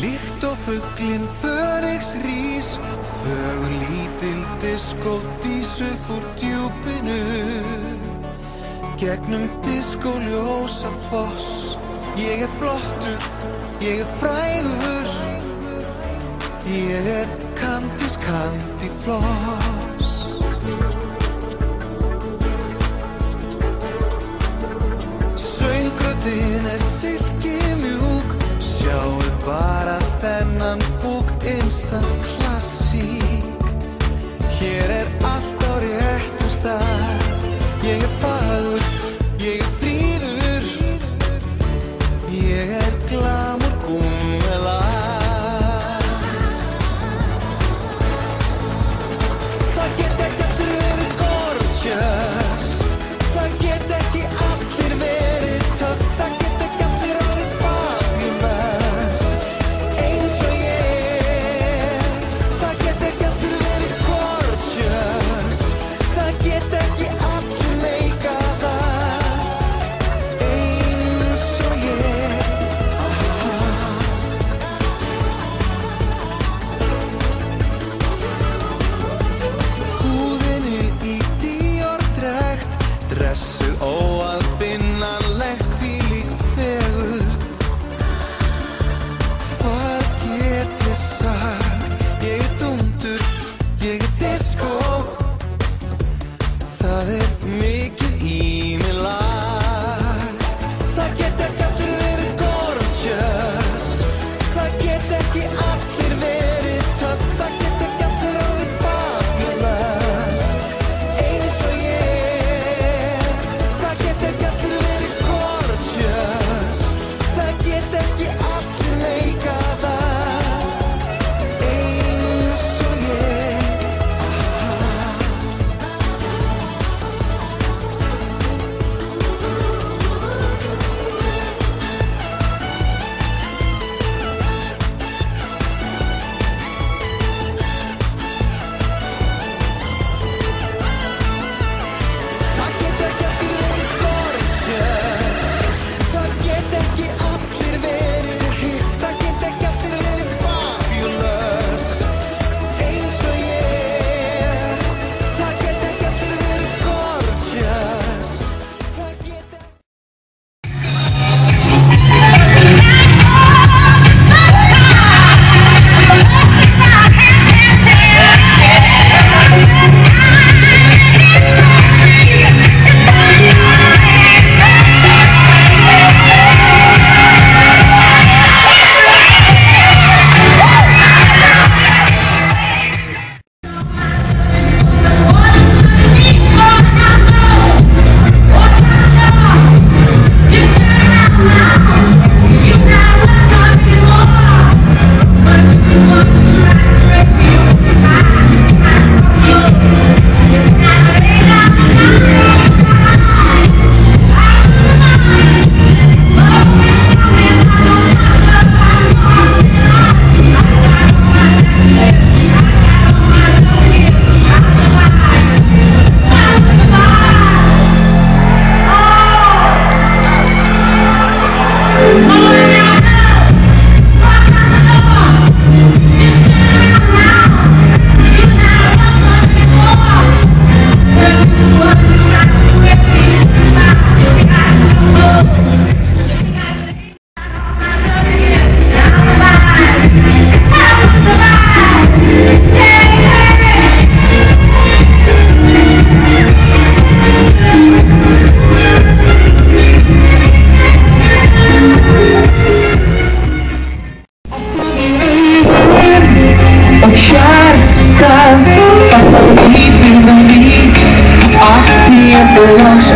Líkt og fuglinn Fönix rís, fögur lítil diskódís upp úr djúpinu. Gegnum diskóljósa foss, ég flottur, ég frægur. Ég Candice Candyfloss. Söngröddin silki mjúk, sjáu bara þennan búk, instant klassík. Hér allt á réttum stað, ég fagur, ég fríður. Ég glamour gúmmela. Það get ekki allir verið gorgeous, það get ekki allir verið töff, það get ekki allir orðið fabulous eins og ég. Það get ekki allir verið gorgeous, það get ekki allir meikað það eins og ég. Húðinni í Dior-drækt, dressuð óaðfinnanlegt, hvílík fegurð. Hvað get ég sagt? Ég dúndur, ég diskó. Það mikið í mér lagt. Það get ekki allir verið gorgeous, það get ekki allir verið töff, það get ekki allir orðið fabulous eins og ég. Það get ekki allir verið gorgeous, það get ekki allir meikað það eins og ég. Það get ekki allir verið gorgeous, það get ekki allir verið hipp, það get ekki allir verið fabulous eins og ég. Það get ekki allir verið gorgeous, það get ekki. Belongs